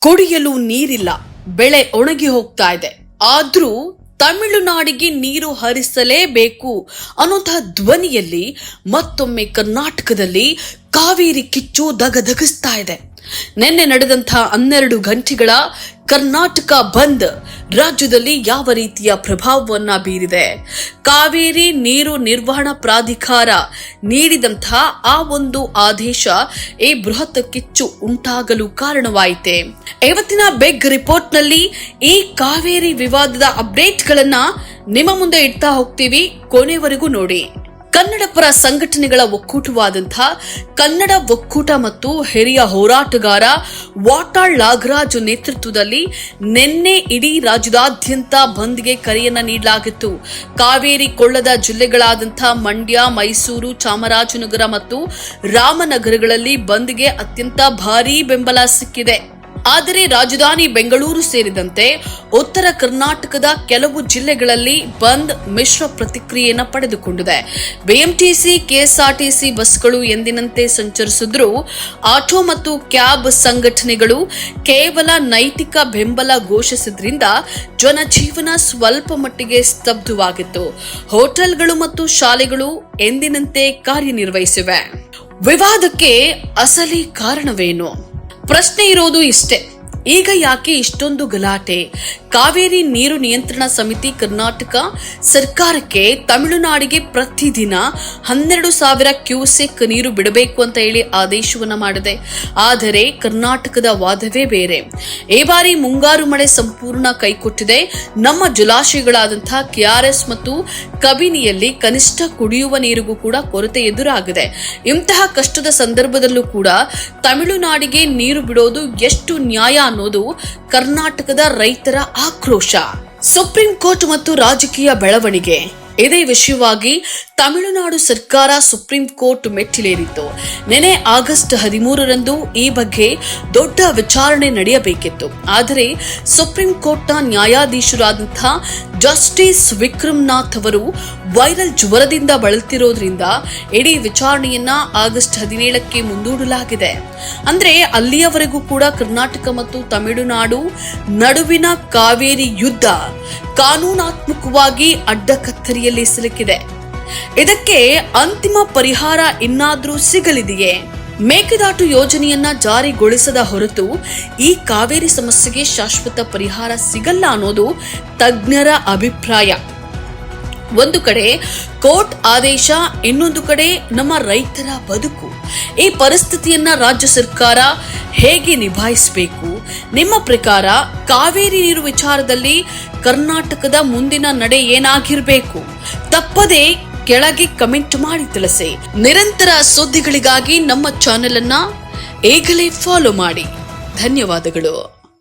ಕುಡಿಯಲು ನೀರಿಲ್ಲ, ಬೆಳೆ ಒಣಗಿ ಹೋಗ್ತಾ ಇದೆ. ಆದ್ರೂ ತಮಿಳುನಾಡಿಗೆ ನೀರು ಹರಿಸಲೇಬೇಕು ಅನ್ನೋಂತಹ ಧ್ವನಿಯಲ್ಲಿ ಮತ್ತೊಮ್ಮೆ ಕರ್ನಾಟಕದಲ್ಲಿ ಕಾವೇರಿ ಕಿಚ್ಚು ದಗದಗಿಸ್ತಾ ಇದೆ. ನಿನ್ನೆ ನಡೆದಂತಹ 12 ಗಂಟೆಗಳ ಕರ್ನಾಟಕ ಬಂದ್ ರಾಜ್ಯದಲ್ಲಿ ಯಾವ ರೀತಿಯ ಪ್ರಭಾವವನ್ನ ಬೀರಿದೆ? ಕಾವೇರಿ ನೀರು ನಿರ್ವಹಣಾ ಪ್ರಾಧಿಕಾರ ನೀಡಿದಂತಹ ಆ ಒಂದು ಆದೇಶ ಈ ಬೃಹತ್ ಕಿಚ್ಚು ಉಂಟಾಗಲು ಕಾರಣವಾಯಿತೆ. ಇವತ್ತಿನ ಬಿಗ್ ರಿಪೋರ್ಟ್ ನಲ್ಲಿ ಈ ಕಾವೇರಿ ವಿವಾದದ ಅಪ್ಡೇಟ್ಗಳನ್ನ ನಿಮ್ಮ ಮುಂದೆ ಇಡ್ತಾ ಹೋಗ್ತೀವಿ, ಕೊನೆವರೆಗೂ ನೋಡಿ. ಕನ್ನಡ ಪರ ಸಂಘಟನೆಗಳ ಒಕ್ಕೂಟವಾದಂತಹ ಕನ್ನಡ ಒಕ್ಕೂಟ ಮತ್ತು ಹಿರಿಯ ಹೋರಾಟಗಾರ ವಾಟಾಳ್ ನಾಗರಾಜ್ ನೇತೃತ್ವದಲ್ಲಿ ನಿನ್ನೆ ಇಡೀ ರಾಜ್ಯದಾದ್ಯಂತ ಬಂದ್ಗೆ ಕರೆಯನ್ನ ನೀಡಲಾಗಿತ್ತು. ಕಾವೇರಿ ಕೊಳ್ಳದ ಜಿಲ್ಲೆಗಳಾದಂತಹ ಮಂಡ್ಯ, ಮೈಸೂರು, ಚಾಮರಾಜನಗರ ಮತ್ತು ರಾಮನಗರಗಳಲ್ಲಿ ಬಂದ್ಗೆ ಅತ್ಯಂತ ಭಾರೀ ಬೆಂಬಲ ಸಿಕ್ಕಿದೆ. ಆದರೆ ರಾಜಧಾನಿ ಬೆಂಗಳೂರು ಸೇರಿದಂತೆ ಉತ್ತರ ಕರ್ನಾಟಕದ ಕೆಲವು ಜಿಲ್ಲೆಗಳಲ್ಲಿ ಬಂದ್ ಮಿಶ್ರ ಪ್ರತಿಕ್ರಿಯೆಯನ್ನು ಪಡೆದುಕೊಂಡಿದೆ. ಬಿಎಂಟಿಸಿ, ಕೆಎಸ್ಆರ್ಟಿಸಿ ಬಸ್ಗಳು ಎಂದಿನಂತೆ ಸಂಚರಿಸಿದ್ರು. ಆಟೋ ಮತ್ತು ಕ್ಯಾಬ್ ಸಂಘಟನೆಗಳು ಕೇವಲ ನೈತಿಕ ಬೆಂಬಲ ಘೋಷಿಸಿದ್ರಿಂದ ಜನಜೀವನ ಸ್ವಲ್ಪ ಮಟ್ಟಿಗೆ ಸ್ತಬ್ಧವಾಗಿತ್ತು. ಹೋಟೆಲ್ಗಳು ಮತ್ತು ಶಾಲೆಗಳು ಎಂದಿನಂತೆ ಕಾರ್ಯನಿರ್ವಹಿಸಿವೆ. ವಿವಾದಕ್ಕೆ ಅಸಲಿ ಕಾರಣವೇನು? ಪ್ರಶ್ನೆ ಇರೋದು ಇಷ್ಟೇ. ಈಗ ಯಾಕೆ ಇಷ್ಟೊಂದು ಗಲಾಟೆ? ಕಾವೇರಿ ನೀರು ನಿಯಂತ್ರಣ ಸಮಿತಿ ಕರ್ನಾಟಕ ಸರ್ಕಾರಕ್ಕೆ ತಮಿಳುನಾಡಿಗೆ ಪ್ರತಿದಿನ 12,000 ಕ್ಯೂಸೆಕ್ ನೀರು ಬಿಡಬೇಕು ಅಂತ ಹೇಳಿ ಆದೇಶವನ್ನ ಮಾಡಿದೆ. ಆದರೆ ಕರ್ನಾಟಕದ ವಾದವೇ ಬೇರೆ. ಈ ಬಾರಿ ಮುಂಗಾರು ಮಳೆ ಸಂಪೂರ್ಣ ಕೈಕೊಟ್ಟಿದೆ. ನಮ್ಮ ಜಲಾಶಯಗಳಾದಂತಹ ಕೆಆರ್ಎಸ್ ಮತ್ತು ಕಬಿನಿಯಲ್ಲಿ ಕನಿಷ್ಠ ಕುಡಿಯುವ ನೀರಿಗೂ ಕೂಡ ಕೊರತೆ ಎದುರಾಗಿದೆ. ಇಂತಹ ಕಷ್ಟದ ಸಂದರ್ಭದಲ್ಲೂ ಕೂಡ ತಮಿಳುನಾಡಿಗೆ ನೀರು ಬಿಡೋದು ಎಷ್ಟು ನ್ಯಾಯ ಅನ್ನೋದು ಕರ್ನಾಟಕದ ರೈತರ ಆಕ್ರೋಶ. ಸುಪ್ರೀಂ ಕೋರ್ಟ್ ಮತ್ತು ರಾಜಕೀಯ ಬೆಳವಣಿಗೆ. ಇದೇ ವಿಷಯವಾಗಿ ತಮಿಳುನಾಡು ಸರ್ಕಾರ ಸುಪ್ರೀಂ ಕೋರ್ಟ್ ಮೆಟ್ಟಿಲೇರಿತ್ತು. ನಿನ್ನೆ ಆಗಸ್ಟ್ 13ರಂದು ಈ ಬಗ್ಗೆ ದೊಡ್ಡ ವಿಚಾರಣೆ ನಡೆಯಬೇಕಿತ್ತು. ಆದರೆ ಸುಪ್ರೀಂ ಕೋರ್ಟ್ನ ನ್ಯಾಯಾಧೀಶರಾದಂತಹ ಜಸ್ಟಿಸ್ ವಿಕ್ರಮ್ನಾಥ್ ಅವರು ವೈರಲ್ ಜ್ವರದಿಂದ ಬಳಲ್ತಿರೋದ್ರಿಂದ ಇಡೀ ವಿಚಾರಣೆಯನ್ನ ಆಗಸ್ಟ್ 17ಕ್ಕೆ ಮುಂದೂಡಲಾಗಿದೆ. ಅಂದ್ರೆ ಅಲ್ಲಿಯವರೆಗೂ ಕೂಡ ಕರ್ನಾಟಕ ಮತ್ತು ತಮಿಳುನಾಡು ನಡುವಿನ ಕಾವೇರಿ ಯುದ್ಧ ಕಾನೂನಾತ್ಮಕವಾಗಿ ಅಡ್ಡಕತ್ತರಿಯಲ್ಲಿ ಸಿಲುಕಿದೆ. ಇದಕ್ಕೆ ಅಂತಿಮ ಪರಿಹಾರ ಇನ್ನಾದ್ರೂ ಸಿಗಲಿದೆಯೇ? ಮೇಕೆದಾಟು ಯೋಜನೆಯನ್ನ ಜಾರಿಗೊಳಿಸದ ಹೊರತು ಈ ಕಾವೇರಿ ಸಮಸ್ಯೆಗೆ ಶಾಶ್ವತ ಪರಿಹಾರ ಸಿಗಲ್ಲ ಅನ್ನೋದು ತಜ್ಞರ ಅಭಿಪ್ರಾಯ. ಒಂದು ಕಡೆ ಕೋರ್ಟ್ ಆದೇಶ, ಇನ್ನೊಂದು ಕಡೆ ನಮ್ಮ ರೈತರ ಬದುಕು. ಈ ಪರಿಸ್ಥಿತಿಯನ್ನ ರಾಜ್ಯ ಸರ್ಕಾರ ಹೇಗೆ ನಿಭಾಯಿಸಬೇಕು? ನಿಮ್ಮ ಪ್ರಕಾರ ಕಾವೇರಿ ನೀರು ವಿಚಾರದಲ್ಲಿ ಕರ್ನಾಟಕದ ಮುಂದಿನ ನಡೆ ಏನಾಗಿರಬೇಕು? ತಪ್ಪದೆ ಕೆಳಗೆ ಕಮೆಂಟ್ ಮಾಡಿ ತಿಳಿಸಿ. ನಿರಂತರ ಸುದ್ದಿಗಳಿಗಾಗಿ ನಮ್ಮ ಚಾನೆಲ್ ಅನ್ನ ಈಗಲೇ ಫಾಲೋ ಮಾಡಿ. ಧನ್ಯವಾದಗಳು.